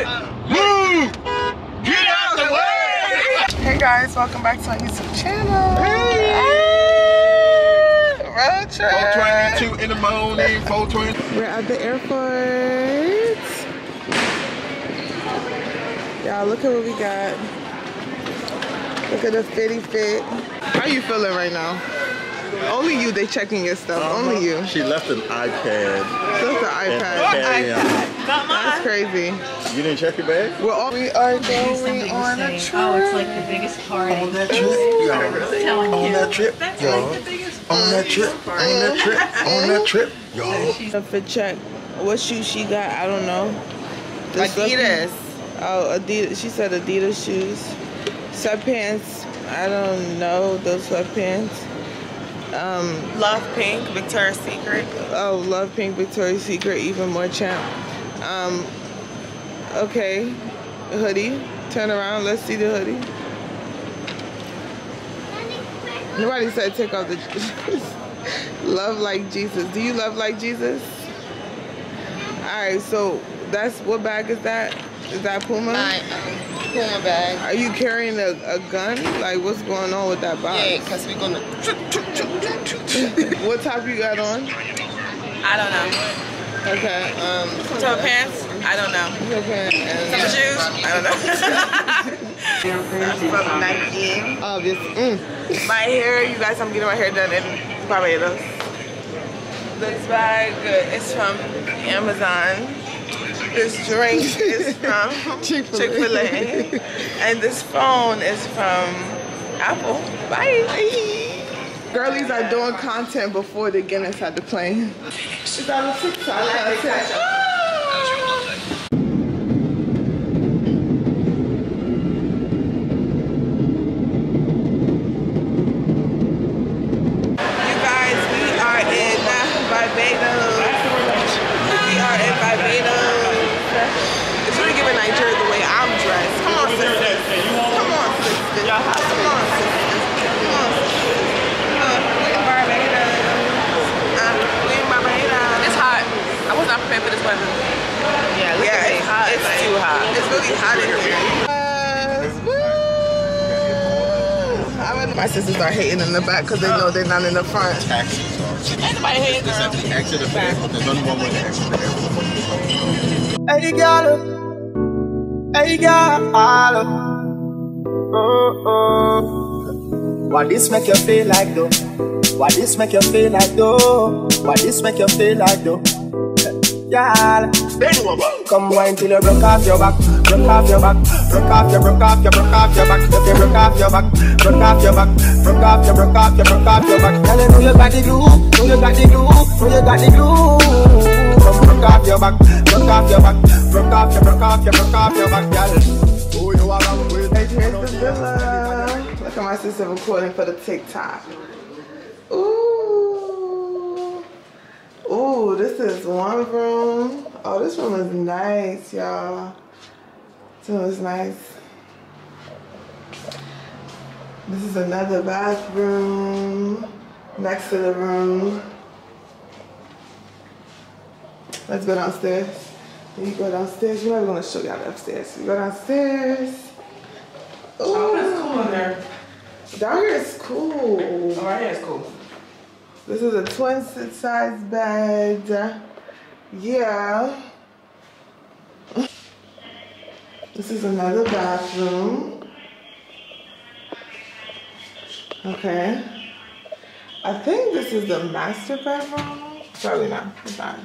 it! Move! Get out the way! Hey guys, welcome back to our YouTube channel. Hey! Road trip. 4:22 in the morning, 4:20. We're at the airport. Y'all, look at what we got. Look at the fitty fit. How you feeling right now? Only you, they checking your stuff. Only you. She left an iPad. Just an iPad. Not mine. That's crazy. You didn't check your bag? We are going on a trip. Oh, it's like the biggest party. On that trip, y'all. On that trip, y'all. On that trip, on that trip, on that trip, y'all. Fit check. What shoes she got? I don't know. Adidas. Oh, Adidas. She said Adidas shoes. Sweatpants. I don't know those sweatpants. Love Pink, Victoria's Secret. Oh, Love Pink, Victoria's Secret, even more champ. Okay, hoodie. Turn around. Let's see the hoodie. Nobody said take off the love like Jesus. Do you love like Jesus? All right, so that's what bag is that? Is that Puma? Puma bag. Are you carrying a gun? Like, what's going on with that box? Yeah, because we're going to... What top you got on? I don't know. Okay, Toe pants? I don't know. okay, and Some shoes? I don't know. That's from Nike. obvious. My hair, you guys, I'm getting my hair done in Barbados. This bag is from Amazon. This drink is from Chick-fil-A. And this phone is from Apple. Bye. Girlies are doing content before the Guinness had the plane. Is that a TikTok? You guys, we are in Barbados. We are in Barbados. It's really giving Nigeria the way I'm dressed. Come on, sisters. Come on, sisters. Come on, sisters. Come on, sisters. We're in Barbados. We're in Barbados. It's hot. I was not prepared for this weather. Yeah, It's hot. It's too hot. It's really hot in here. My sisters are hating in the back because they know they're not in the front. Taxis are. Ain't nobody hating, Just at girl. the exit of the airport. There's only one way to exit the airport. Hey, girl. Hey, girl. What this make you feel like though? What this make you feel like though? What this make you feel like though? Girl, come wine till you broke off your back, broke off your back, broke off your, broke off your, broke off your back, if you broke off your back, broke off your back, broke off your, broke off your, broke off your back. Girl, you know you got the glue, know you got the glue, know you got the glue. Come broke off your back, broke off your back, broke off your, broke off your, broke off your back, girl. Who you are with? Hey, here's the villa. Look at my sister recording for the TikTok. Ooh. Ooh, this is one room. Oh, this room is nice, y'all. This room is nice. This is another bathroom next to the room. Let's go downstairs. You go downstairs. We're not going to show y'all upstairs. You go downstairs. Ooh. Oh, that's cool in there. Down here is cool. Oh, right here is cool. This is a twin size bed. Yeah. This is another bathroom. Okay. I think this is the master bedroom. Probably not. It's not.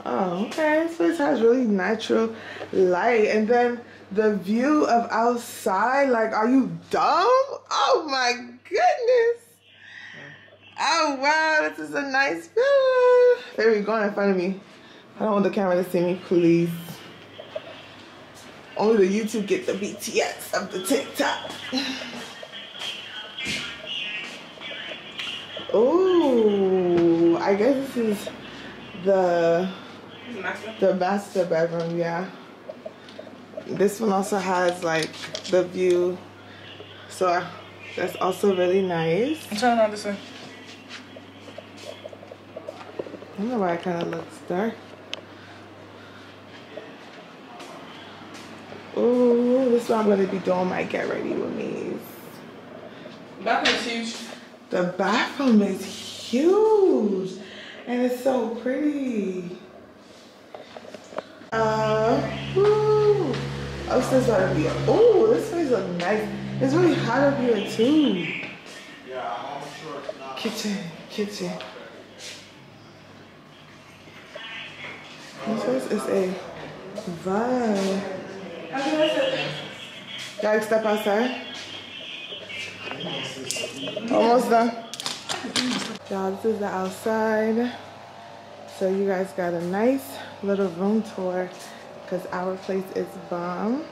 Oh, okay. This place has really natural light. And then the view of outside, like, are you dumb? Oh my goodness. Oh wow, this is a nice view. Baby, going in front of me. I don't want the camera to see me, please. Only the YouTube get the BTS of the TikTok. Ooh, I guess this is the master bedroom, yeah. This one also has like the view, so that's also really nice. I'm turning on this way. I don't know why it kind of looks dark. Ooh, this is what I'm gonna be doing my get ready with me. The bathroom is huge. The bathroom is huge. And it's so pretty. Woo. Upstairs gotta be, ooh, this place looks nice. It's really hot up here too. Yeah, I'm sure it's not. Kitchen. This place is a vibe. Gotta step outside. Almost done. Y'all, this is the outside. So you guys got a nice little room tour because our place is bomb.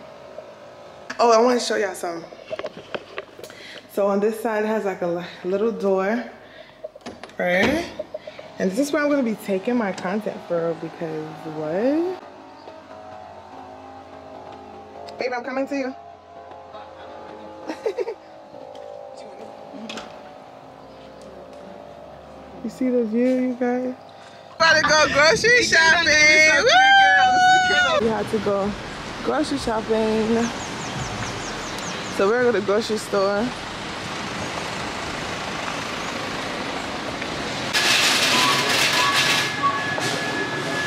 Oh, I want to show y'all something. So on this side it has like a little door, right? And this is where I'm going to be taking my content for, because what? Babe, I'm coming to you. You see the view, you guys? Gotta go grocery shopping. Woo! We had to go grocery shopping. So we're going to the grocery store.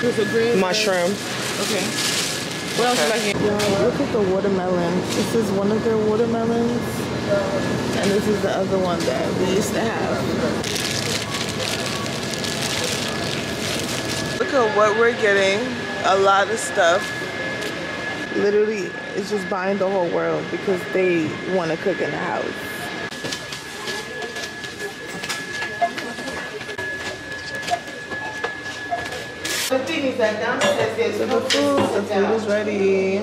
There's a green mushroom. Okay. What else is like? Yo, look at the watermelon. This is one of their watermelons. And this is the other one that we used to have. Look at what we're getting. A lot of stuff. Literally, it's just buying the whole world because they want to cook in the house. The thing is that downstairs there's the food is ready.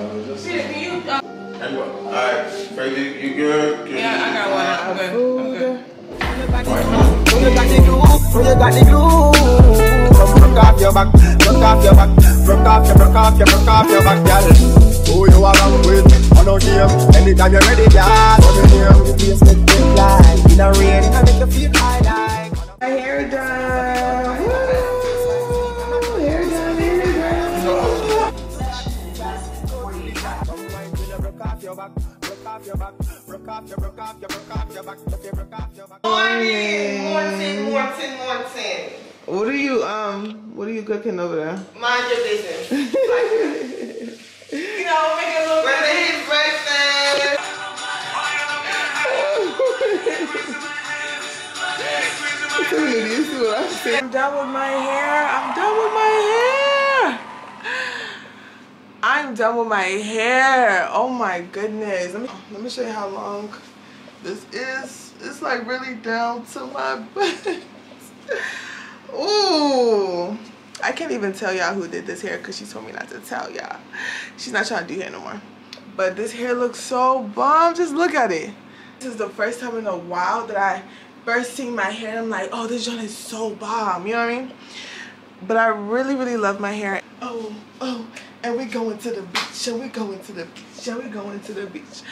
Alright, baby, you good? Yeah, I got one. I'm good. Food. When you got the glue, when you got the glue, broke off your back, broke off your back, broke off your back, girl. Who you are wrong with? I don't care. Anytime you're ready, girl, let me hear. The face make me fly in the rain, I make you feel high like. My hair done. Woo! Hair done. Broke off your back, broke off your back, broke off your back, broke off your back. Morning. Morning. What are you cooking over there? Mind your business. You know, make a little bit of breakfast. You see what I'm saying? I'm done with my hair. Oh my goodness. Let me show you how long this is. It's like really down to my butt. Ooh. I can't even tell y'all who did this hair because she told me not to tell y'all. She's not trying to do hair no more. But this hair looks so bomb. Just look at it. This is the first time in a while that I first seen my hair and I'm like, oh, this joint is so bomb. You know what I mean? But I really, really love my hair. Oh, and we going to the beach. And we going to the beach. And we going to the beach.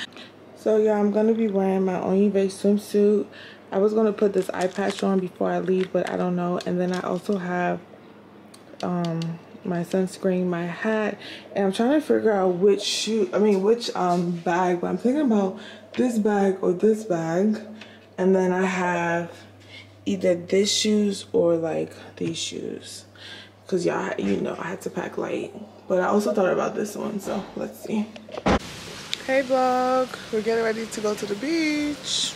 So yeah, I'm going to be wearing my Oive swimsuit. I was going to put this eye patch on before I leave, but I don't know. And then I also have my sunscreen, my hat, and I'm trying to figure out which bag, but I'm thinking about this bag or this bag. And then I have either this shoes or like these shoes, because y'all, you know, I had to pack light. But I also thought about this one, so let's see. Hey vlog, we're getting ready to go to the beach.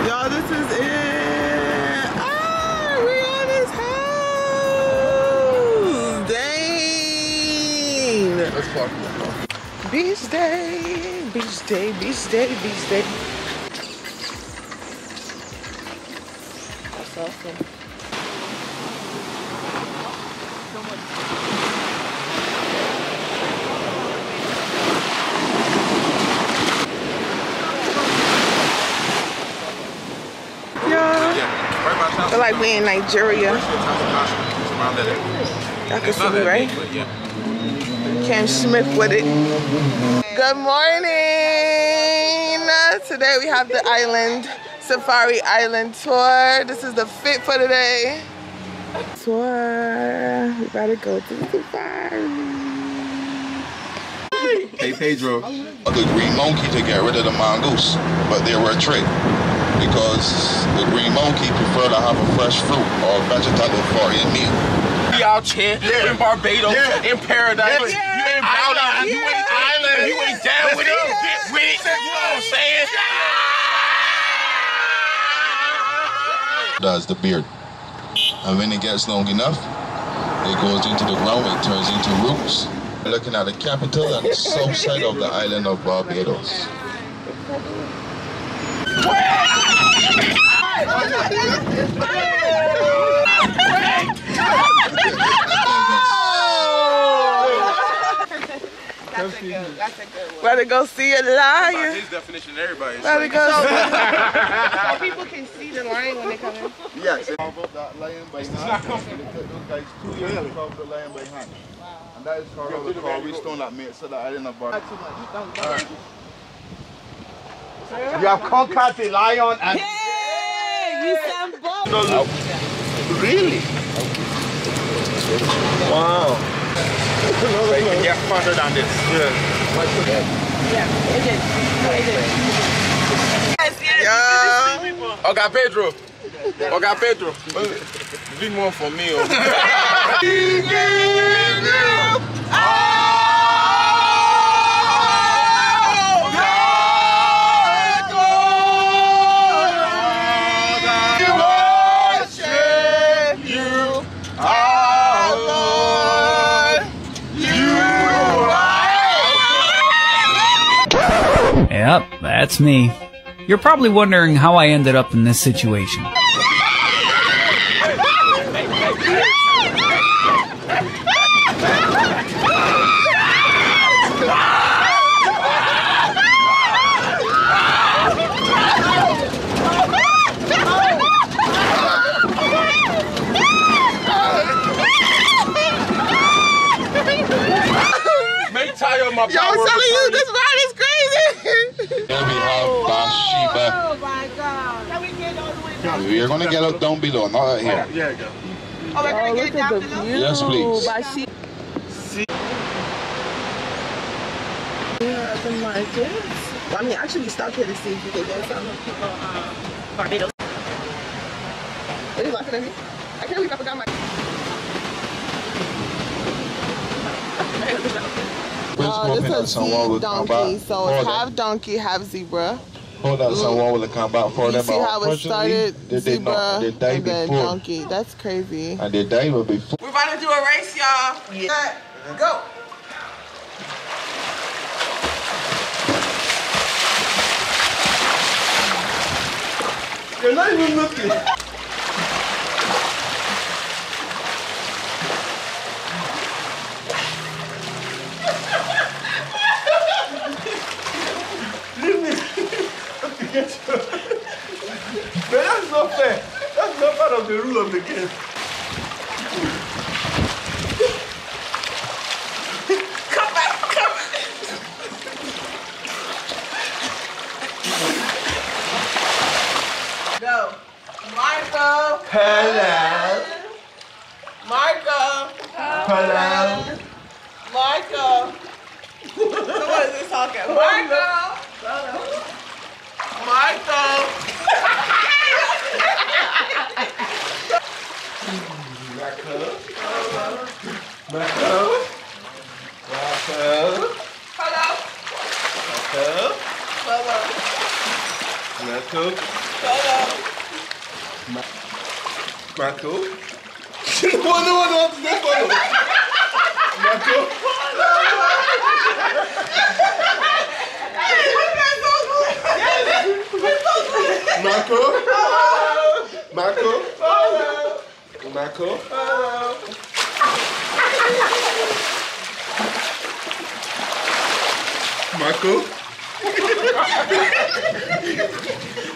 Y'all, this is it. Ah, Rihanna's house. Dang. Let's park. Beach day, beach day, beach day, beach day. That's awesome. I feel like we in Nigeria. Y'all can see me, right? Cam Smith with it. Good morning. Today we have the island, Safari Island tour. This is the fit for today. Tour. We gotta go to the safari. Hey Pedro. The green monkey to get rid of the mongoose, but they were a trick because the green monkey prefer to have a fresh fruit or vegetable for his meal. We out here in Barbados, in paradise. You ain't island, you ain't island, you ain't down with it, get with it. You know what I'm saying? Does the beard, and when it gets long enough, it goes into the ground. It turns into roots. Looking at the capital and the south side of the island of Barbados. Better go see a lion. His definition, everybody. Better go So people can see the lion when they come in? Yes. That lion by hand. It took those guys 2 years to carve the lion by hand. And that is called the Corey stone that makes the island of Barbados. You have conquered the lion and... Hey, you sound bold. Really? Wow. They can get further than this. Yeah. Oga Pedro. Oga Pedro. Big one for me. Yep, that's me. You're probably wondering how I ended up in this situation. Yo, I'm telling you, this ride is crazy. Then we have Bathsheba. Oh my God. Can we get all the way down? We're gonna get up down below, not out here. Yeah, go. Oh, we're going to get down below? Yes, please. Yeah, the markets. Well, I mean, actually, we stopped here to see if we could get some. Barbados. Are you laughing at me? I can't believe I forgot my. This is a donkey, so it's half donkey, half zebra. Hold on, someone will come back for You them. see how it started? They Zebra did die and then before. donkey. That's crazy. And they died before. We're about to do a race, y'all. Yeah. Go. You're not even looking. Man, that's not fair. That's not part of the rule of the game. Come back, come back. Go. Marco. Hello. Marco. Hello. Marco. Someone is this talking. Marco. Marco. Marco. Hello. Marco. Hello. Marco. No one wants to say follow. Marco. Marco. Marco. Marco. Marco.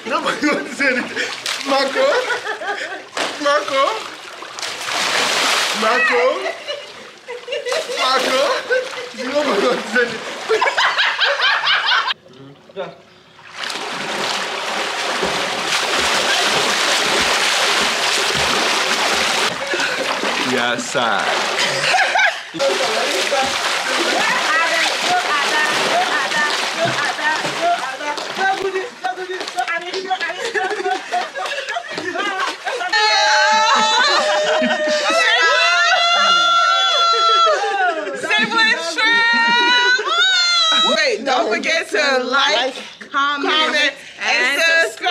Nobody wants to say anything. Marco. Marco. Marco. Marco. Nobody wants to say anything. Yes, sir. Wait, don't forget to like, comment, and subscribe.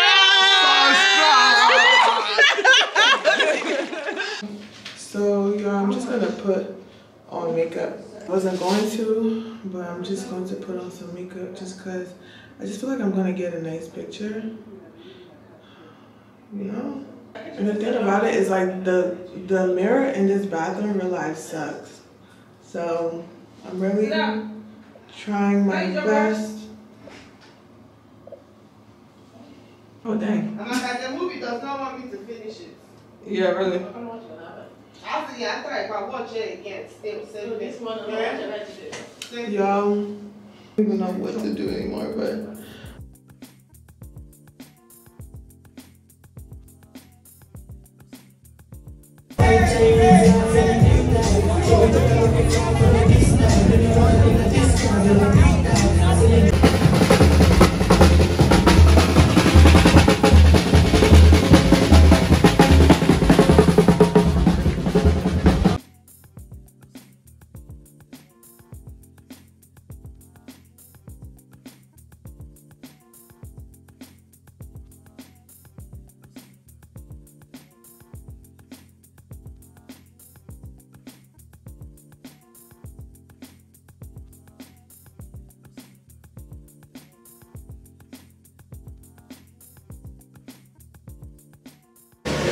So, y'all, I'm just gonna put on makeup. I wasn't going to, but I'm just going to put on some makeup just because I just feel like I'm gonna get a nice picture. You know? And the thing about it is like the mirror in this bathroom real life sucks. So I'm really trying my best. Oh dang. That movie does not want me to finish it. Yeah, really. After I tried, but watch it again. Still this one. Y'all, I don't even know what to do anymore, but.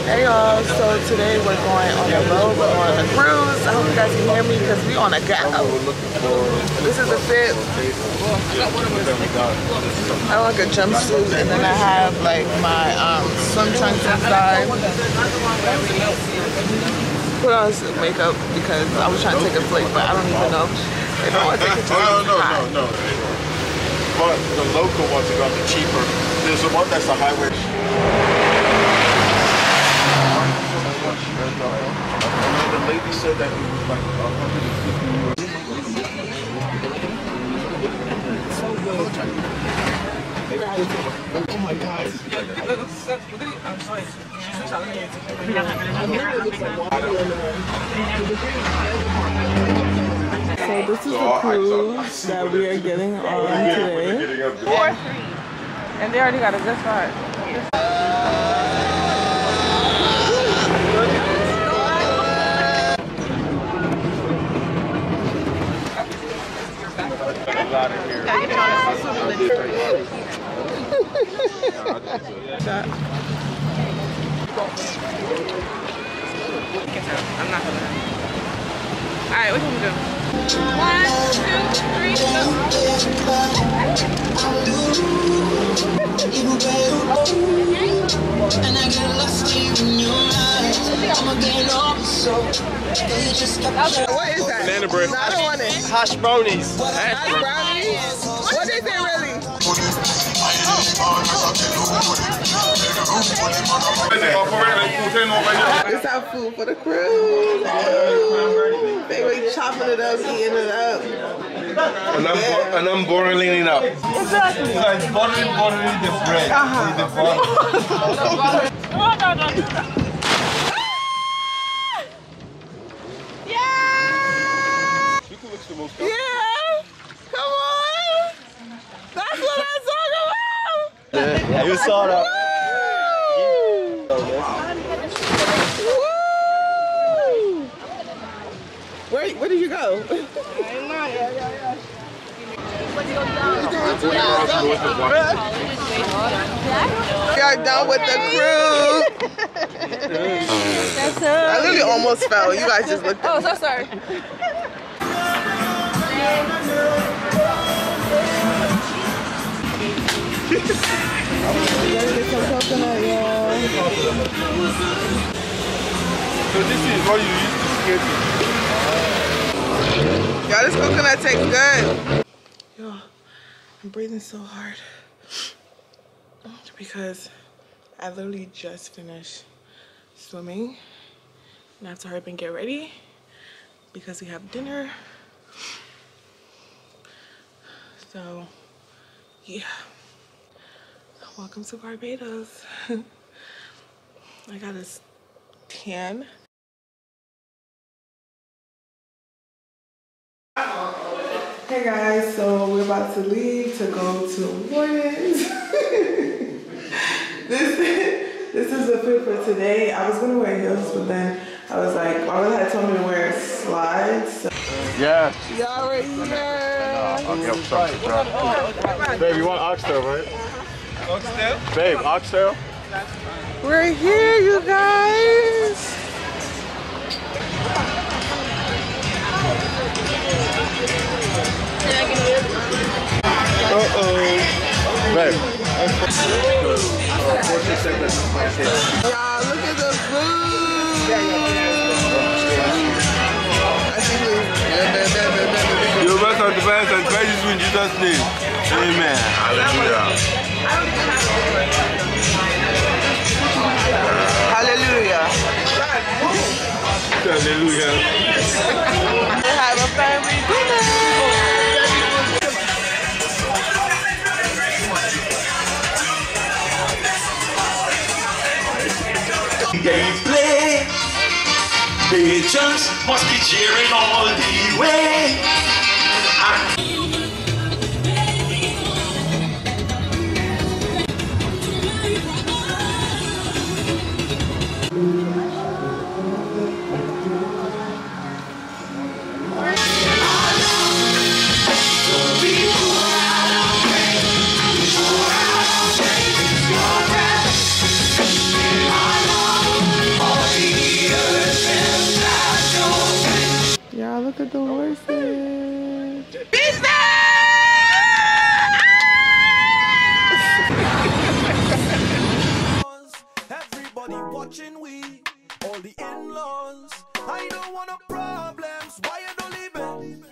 Hey y'all, so today we're going on the road, we're going on a cruise. I hope you guys can hear me because we on a go. This is the fit. I have like a jumpsuit and then I have like my swim trunks inside. Put on some makeup because I was trying to take a flick, but I don't even know if I want to take a picture. No. But the local ones are going to be cheaper. There's the one that's the highway. And the lady said that it was like 150 euros. Oh my God. So this is the cruise that we are getting on today. And they already got a good start. I'm not gonna. Alright, what can we do? 1, 2, 3, go. And I get lost in your eyes. I'm again up so. What is that? Banana bread. No, I don't want it. Hash brownies. Hash brownies? What is it really? It's our food for the cruise. They were chopping it up, eating it up. And I'm boiling it up. Exactly. Like boiling the bread. With the butter. Yeah! Yeah! Come on! That's what I'm talking about! Yeah, you saw that. Where did you go? We are done with the cruise. I literally almost fell. You guys just looked at me. Oh, so sorry. So this is what you use to skate. Y'all, this coconut tastes good. Yo, I'm breathing so hard. because I literally just finished swimming and I have to hurry up and get ready because we have dinner. So yeah, welcome to Barbados. I got a tan. Hey guys, so we're about to leave to go to Warden's. This is the fit for today. I was gonna wear heels, but then I was like, my mother had told me to wear slides. So. Yeah. Y'all right here. I'll get something to try. Babe, you want oxtail, right? Oxtail? Babe, oxtail? We're here, you guys. Babe. Y'all, look at the food. You're welcome to Christ and praise you in Jesus' name. Amen. Hallelujah. Hallelujah. Hallelujah. We have a family dinner. Gameplay, patrons must be cheering all the way. Y'all look at the horses. Everybody watching we, all the in-laws. I don't want no problems, why you don't leave it?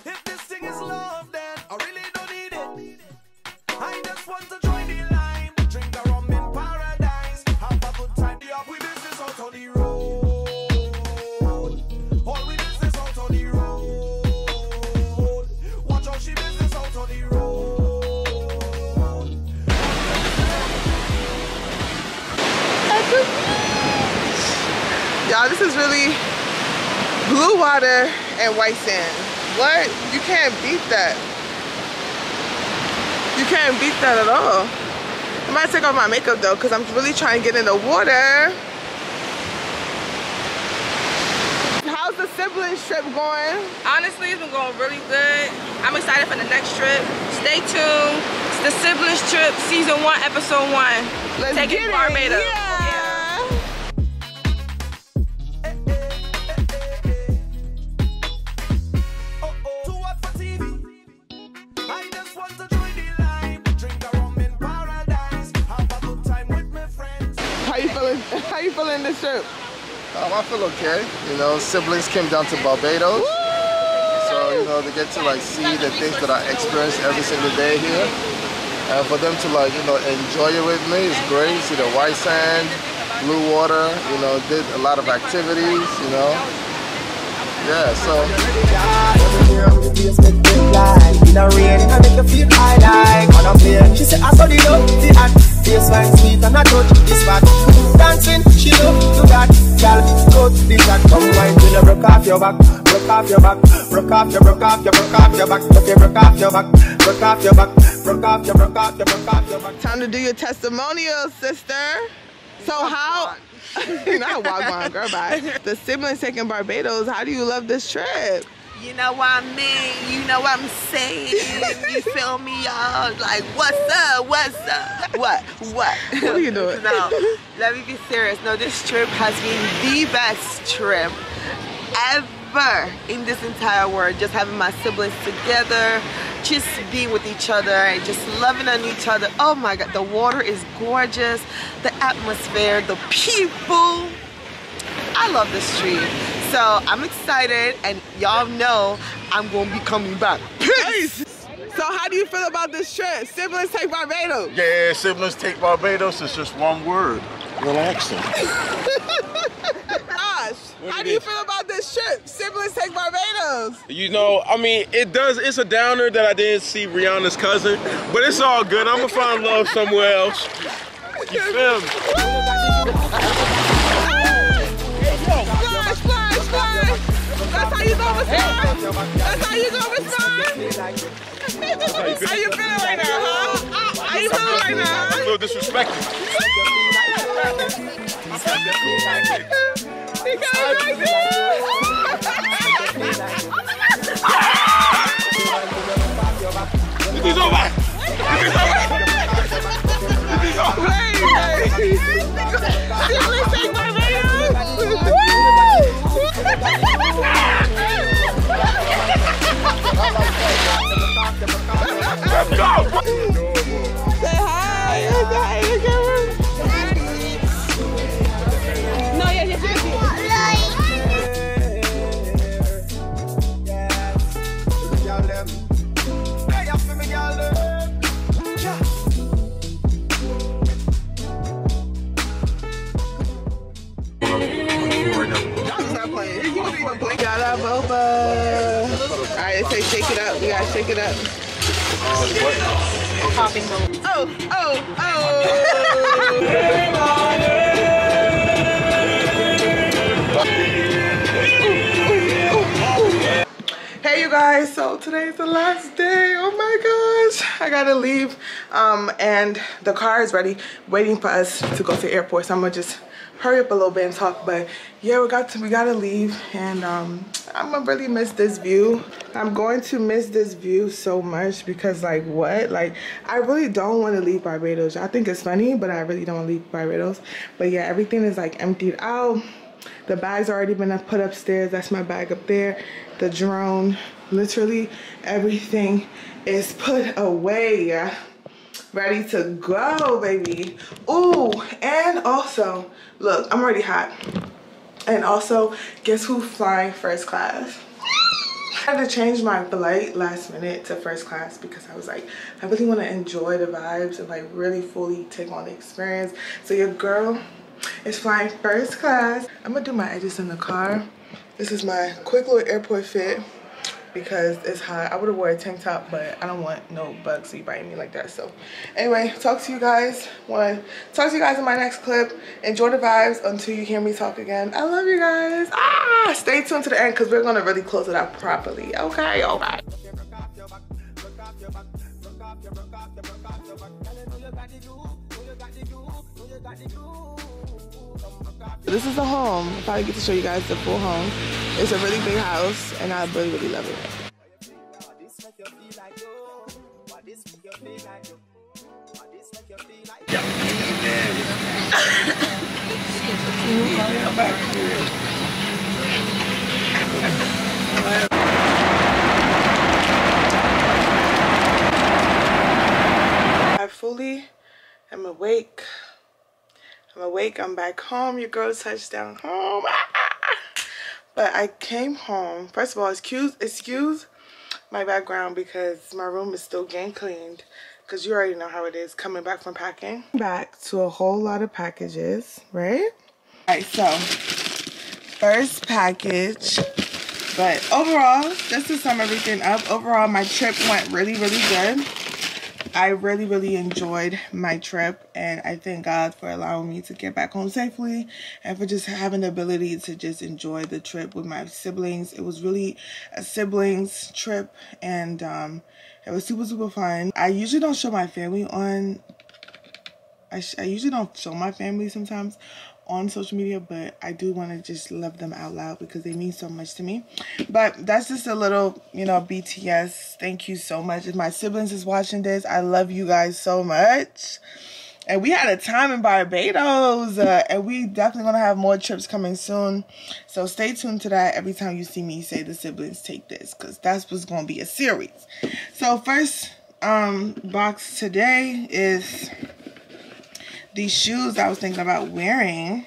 If this thing is love, then I really don't need it. I just want to join the line, drink a rum in paradise, have a good time. The up we business out on the road. All we business out on the road. Watch out, she business out on the road. Y'all, this is really blue water and white sand. What? You can't beat that. You can't beat that at all. I might take off my makeup though, because I'm really trying to get in the water. How's the siblings trip going? Honestly, it's been going really good. I'm excited for the next trip. Stay tuned. It's the siblings trip, season 1, episode 1. Let's take it to Barbados. Yeah. How you feeling this trip? I feel okay. You know, siblings came down to Barbados. Woo! So, you know, they get to like see the things that I experience every single day here. And for them to like, you know, enjoy it with me is great. See the white sand, blue water, you know, did a lot of activities, you know. Yeah, so. In a rain, I make you feel high like on a plane. She said, I saw the love, the act. Face fine, sweet, and I touch this fat. Dancing, she love to that. Girl, go to the track. Come wine till you broke off your back. Broke off your back. Broke off your, broke off your, broke off your back. Okay, broke off your back. Broke off your back. Broke off your, broke off your, broke off your back. Time to do your testimonial, sister. So how... Not Wagwan, girl, bye. The siblings taking Barbados. How do you love this trip? You know what I mean? You know what I'm saying? You feel me, y'all? Like, what's up? What's up? What? What are you doing? No, let me be serious. No, this trip has been the best trip ever in this entire world. Just having my siblings together, just being with each other, and just loving on each other. Oh my God, the water is gorgeous. The atmosphere, the people. I love this trip. So I'm excited, and y'all know I'm gonna be coming back. Peace! So how do you feel about this trip? Siblings take Barbados. Yeah, siblings take Barbados. It's just one word. Relaxing. Gosh, how do you feel about this trip? Siblings take Barbados. You know, I mean, it's a downer that I didn't see Rihanna's cousin, but it's all good. I'm gonna find love somewhere else. You feel me? Splash. That's how you gonna respond? That's how you gonna respond? How you feeling right now, huh? How you feeling right now? I feel disrespected. He got it like this. It's over. Wait. Siblings take Barbados. Let's go. Say hi. No, yeah. Got our boba. Alright, it says shake it up. We gotta shake it up. Hey you guys, so today's the last day. Oh my gosh, I gotta leave. And the car is ready, waiting for us to go to the airport. So I'm gonna just hurry up a little bit and talk. But yeah, we gotta leave, and I'm gonna really miss this view. I'm going to miss this view so much because I really don't want to leave Barbados. I think it's funny, but I really don't want to leave Barbados. But yeah, everything is like emptied out. The bag's already been put upstairs. That's my bag up there. The drone, literally everything is put away, ready to go, baby. Ooh, and also, look, I'm already hot. And also, guess who's flying first class? I had to change my flight last minute to first class because I was like, I really want to enjoy the vibes and like really fully take on the experience. So your girl is flying first class. I'm gonna do my edges in the car. This is my quick little airport fit because it's hot. I would have wore a tank top, but I don't want no bugs biting me like that. So anyway, talk to you guys. Want to talk to you guys in my next clip. Enjoy the vibes until you hear me talk again. I love you guys. Stay tuned to the end because we're gonna really close it out properly. Okay. This is the home. I'll probably get to show you guys the full home. It's a really big house and I really love it. I fully am awake. I'm back home. Your girl touched down home. But I came home. First of all, excuse my background because my room is still getting cleaned. Because you already know how it is coming back from packing. Back to a whole lot of packages, right? Alright, so first package. But overall, just to sum everything up, overall my trip went really good. I really enjoyed my trip, and I thank God for allowing me to get back home safely and for just having the ability to just enjoy the trip with my siblings. It was really a siblings trip, and it was super fun. I usually don't show my family on I usually don't show my family sometimes on social media, but I do want to just love them out loud because they mean so much to me. But that's just a little, you know, BTS. Thank you so much. If my siblings is watching this, I love you guys so much. And we had a time in Barbados, and we definitely gonna have more trips coming soon. So stay tuned to that every time you see me say the siblings take this, because that's what's gonna be a series. So first box today is these shoes I was thinking about wearing.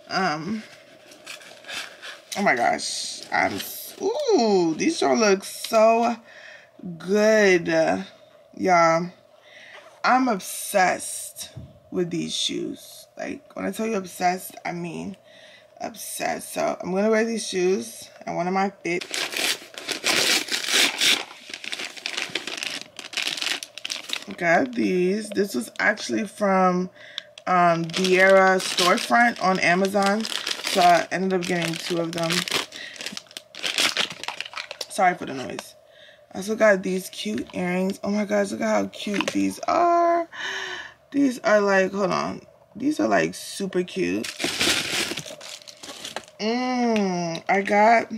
Oh my gosh, ooh, these sure look so good. Y'all, I'm obsessed with these shoes. Like, when I tell you obsessed, I mean obsessed. So I'm gonna wear these shoes and one of my fit. Got these. This was actually from Vieira storefront on Amazon, so I ended up getting 2 of them. Sorry for the noise. I also got these cute earrings. Oh my gosh, look at how cute these are. These are like, hold on, these are like super cute. I got,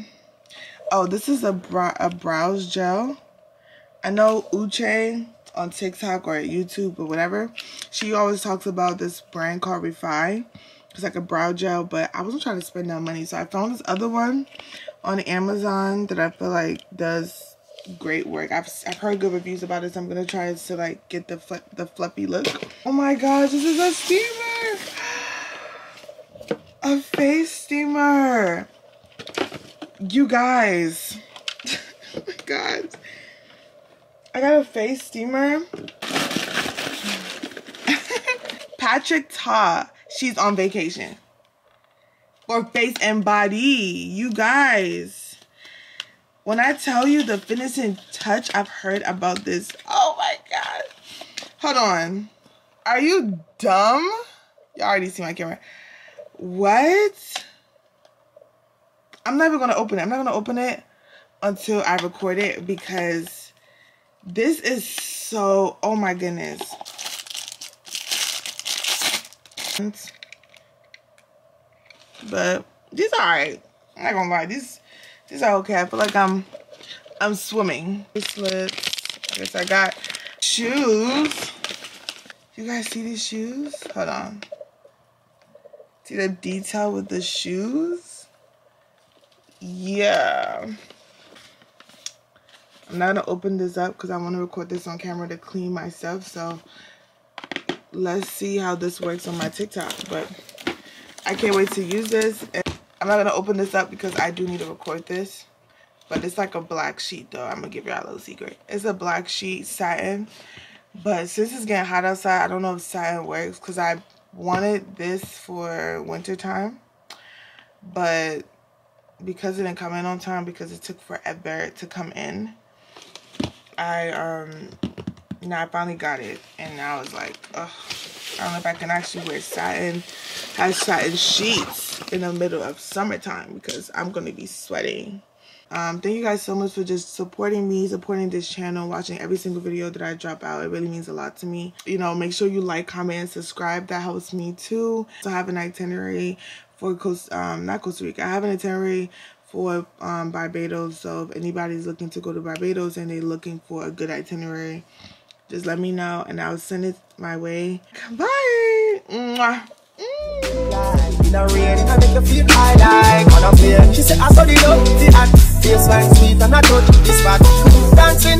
oh, this is a brows gel. I know Uche on TikTok or YouTube or whatever, she always talks about this brand called Vacay. It's like a brow gel, but I wasn't trying to spend that money, so I found this other one on Amazon that I feel like does great work. I've heard good reviews about it, so I'm gonna try it to like get the fluffy look. Oh my gosh, this is a steamer, a face steamer, you guys. Oh my god, I got a face steamer. Patrick Ta, she's on vacation. For face and body, you guys. When I tell you the finishing touch, I've heard about this. Oh my god. Hold on. Are you dumb? You already see my camera. What? I'm not even gonna open it. I'm not gonna open it until I record it, because this is so, oh my goodness. But these are alright. I'm not gonna lie, these are okay. I feel like I'm swimming. Bracelets. I guess I got shoes. You guys see these shoes? Hold on. See the detail with the shoes? Yeah. I'm not gonna open this up because I want to record this on camera to clean myself. So let's see how this works on my TikTok. But I can't wait to use this. And I'm not gonna open this up because I do need to record this. But it's like a black sheet though. I'm gonna give y'all a little secret. It's a black sheet satin. But since it's getting hot outside, I don't know if satin works because I wanted this for winter time. But because it didn't come in on time, because it took forever to come in, I finally got it. And now it's like, ugh, I don't know if I can actually wear satin sheets in the middle of summertime because I'm going to be sweating. Thank you guys so much for just supporting me, supporting this channel, watching every single video that I drop out. It really means a lot to me. You know, make sure you like, comment, and subscribe. That helps me too. So I have an itinerary for not Costa Rica. I have an itinerary for Barbados. So if anybody's looking to go to Barbados and they're looking for a good itinerary, just let me know and I'll send it my way. Bye. Mwah. In a rain, I make you feel high like on a plane. She said I saw the love, the act, face fine, sweet and I touch this back. Dancing